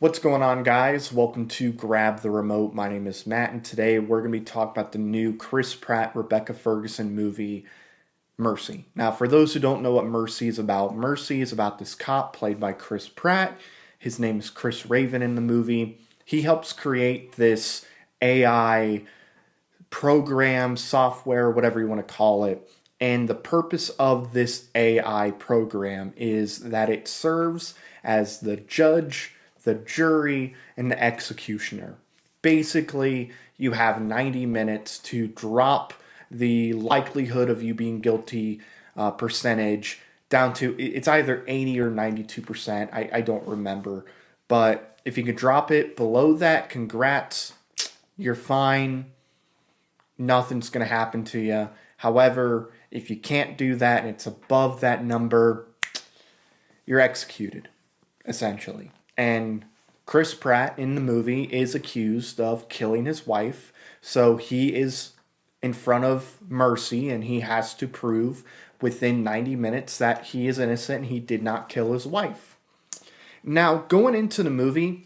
What's going on, guys? Welcome to Grab the Remote. My name is Matt, and today we're going to be talking about the new Chris Pratt, Rebecca Ferguson movie, Mercy. Now, for those who don't know what Mercy is about this cop played by Chris Pratt. His name is Chris Raven in the movie. He helps create this AI program, software, whatever you want to call it. And the purpose of this AI program is that it serves as the judge, the jury, and the executioner. Basically, you have 90 minutes to drop the likelihood of you being guilty percentage down to it's either 80 or 92%. I don't remember. But if you could drop it below that, congrats. You're fine. Nothing's going to happen to you. However, if you can't do that and it's above that number, you're executed, essentially. And Chris Pratt in the movie is accused of killing his wife. So he is in front of Mercy and he has to prove within 90 minutes that he is innocent and he did not kill his wife. Now, going into the movie,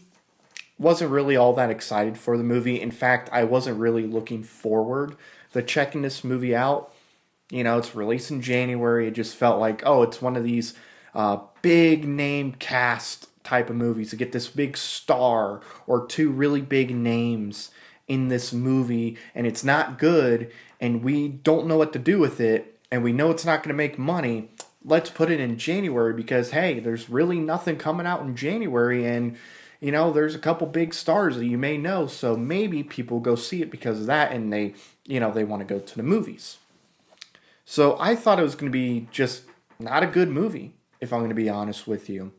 wasn't really all that excited for the movie. In fact, I wasn't really looking forward to checking this movie out. You know, it's released in January. It just felt like, oh, it's one of these big name cast type of movies to get this big star or two really big names in this movie, and it's not good, and we don't know what to do with it, and we know it's not going to make money. Let's put it in January because, hey, there's really nothing coming out in January, and you know, there's a couple big stars that you may know, so maybe people go see it because of that, and they want to go to the movies. So I thought it was going to be just not a good movie, if I'm going to be honest with you.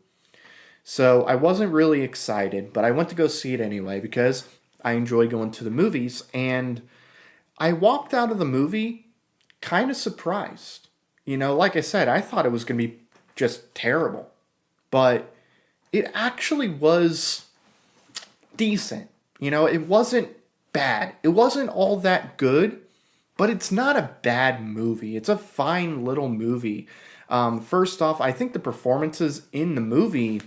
So I wasn't really excited, but I went to go see it anyway because I enjoy going to the movies, and I walked out of the movie kind of surprised. You know, like I said, I thought it was going to be just terrible, but it actually was decent. You know, it wasn't bad. It wasn't all that good, but it's not a bad movie. It's a fine little movie. First off, I think the performances in the movie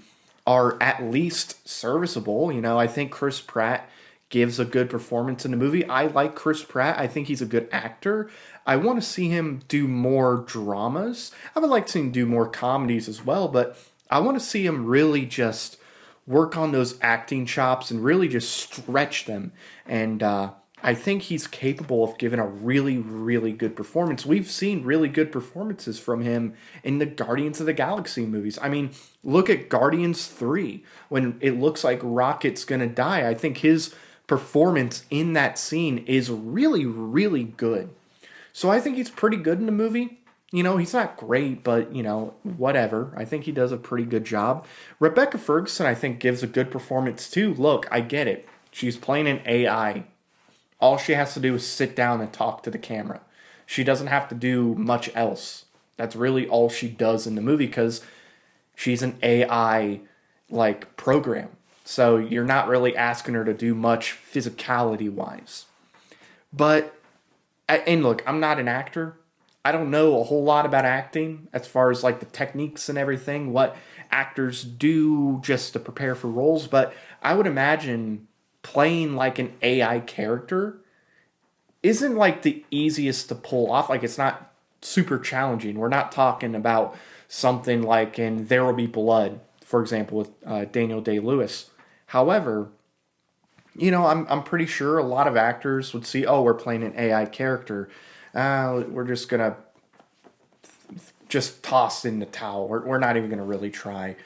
are at least serviceable. You know, I think Chris Pratt gives a good performance in the movie. I like Chris Pratt. I think he's a good actor. I want to see him do more dramas. I would like to see him do more comedies as well, but I want to see him really just work on those acting chops and really just stretch them. And I think he's capable of giving a really, really good performance. We've seen really good performances from him in the Guardians of the Galaxy movies. I mean, look at Guardians 3. When it looks like Rocket's going to die, I think his performance in that scene is really, really good. So I think he's pretty good in the movie. You know, he's not great, but, you know, whatever. I think he does a pretty good job. Rebecca Ferguson, I think, gives a good performance, too. Look, I get it. She's playing an AI. All she has to do is sit down and talk to the camera. She doesn't have to do much else. That's really all she does in the movie because she's an AI, like, program. So you're not really asking her to do much physicality-wise. But, and look, I'm not an actor. I don't know a whole lot about acting as far as like the techniques and everything, what actors do just to prepare for roles, but I would imagine playing like an AI character isn't like the easiest to pull off. Like it's not super challenging. We're not talking about something like in There Will Be Blood, for example, with Daniel Day-Lewis. However, you know, I'm pretty sure a lot of actors would see, oh, we're playing an AI character. We're just going to just toss in the towel. We're not even going to really try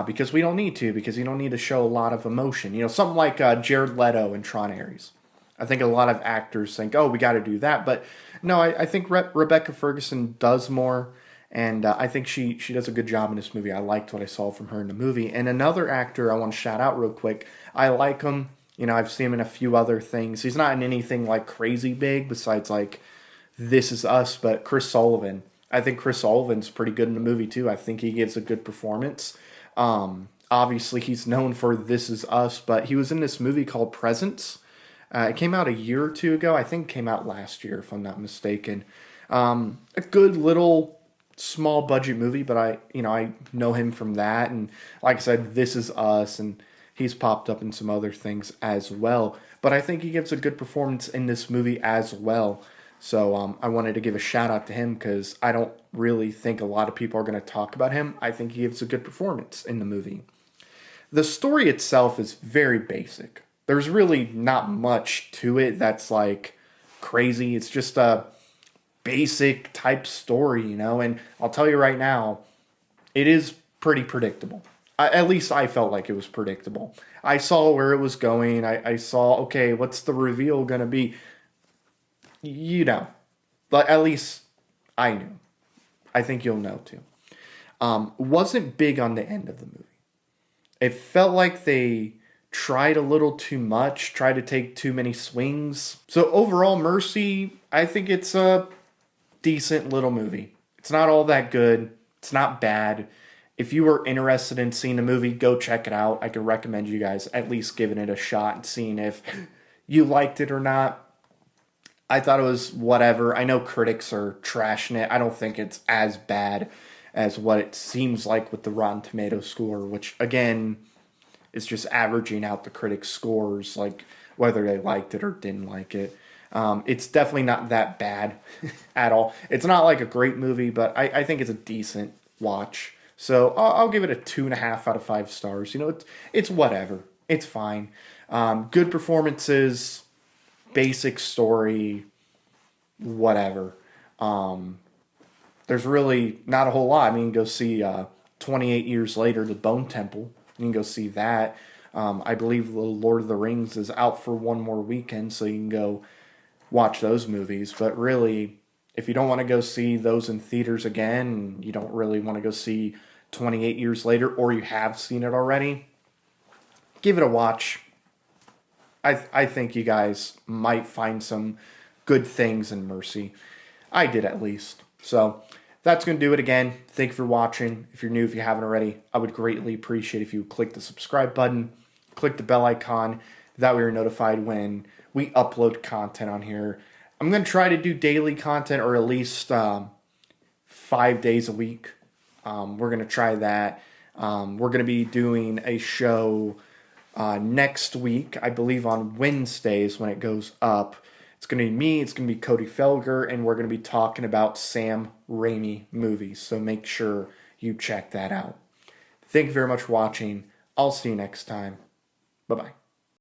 because we don't need to, because you don't need to show a lot of emotion. You know, something like Jared Leto and Tron Ares. I think a lot of actors think, oh, we got to do that. But no, I think Rebecca Ferguson does more, and I think she does a good job in this movie. I liked what I saw from her in the movie. And another actor I want to shout out real quick, I like him. You know, I've seen him in a few other things. He's not in anything like crazy big besides like This Is Us, but Chris Sullivan. I think Chris Sullivan's pretty good in the movie too. I think he gives a good performance. Obviously, he's known for This Is Us, but he was in this movie called Presence. It came out a year or two ago. I think it came out last year, if I'm not mistaken. A good little small budget movie, but I know him from that. And like I said, This Is Us. And He's popped up in some other things as well. But I think he gives a good performance in this movie as well. So I wanted to give a shout out to him because I don't really think a lot of people are going to talk about him. I think he gives a good performance in the movie. The story itself is very basic. There's really not much to it that's like crazy. It's just a basic type story, and I'll tell you right now, it is pretty predictable. At least I felt like it was predictable. I saw where it was going. I saw, okay, what's the reveal going to be? You know, but at least I knew. I think you'll know too. Wasn't big on the end of the movie. It felt like they tried a little too much, tried to take too many swings. So overall, Mercy, I think it's a decent little movie. It's not all that good. It's not bad. If you were interested in seeing the movie, go check it out. I could recommend you guys at least giving it a shot and seeing if you liked it or not. I thought it was whatever. I know critics are trashing it. I don't think it's as bad as what it seems like with the Rotten Tomatoes score, which again is just averaging out the critics' scores, like whether they liked it or didn't like it. It's definitely not that bad at all. It's not like a great movie, but I think it's a decent watch. So I'll give it a 2.5 out of 5 stars. It's whatever. It's fine. Good performances, basic story, whatever. There's really not a whole lot. I mean, go see 28 Years Later, The Bone Temple. You can go see that. I believe The Lord of the Rings is out for one more weekend, so you can go watch those movies. But really, if you don't want to go see those in theaters again, you don't really want to go see 28 Years Later, or you have seen it already, give it a watch. I think you guys might find some good things in Mercy. I did at least. So that's going to do it again. Thank you for watching. If you're new, if you haven't already, I would greatly appreciate if you click the subscribe button, click the bell icon. That way you're notified when we upload content on here. I'm going to try to do daily content, or at least 5 days a week. We're going to try that. We're going to be doing a show next week, I believe on Wednesdays when it goes up. It's going to be me, it's going to be Cody Felger, and we're going to be talking about Sam Raimi movies. So make sure you check that out. Thank you very much for watching. I'll see you next time. Bye-bye.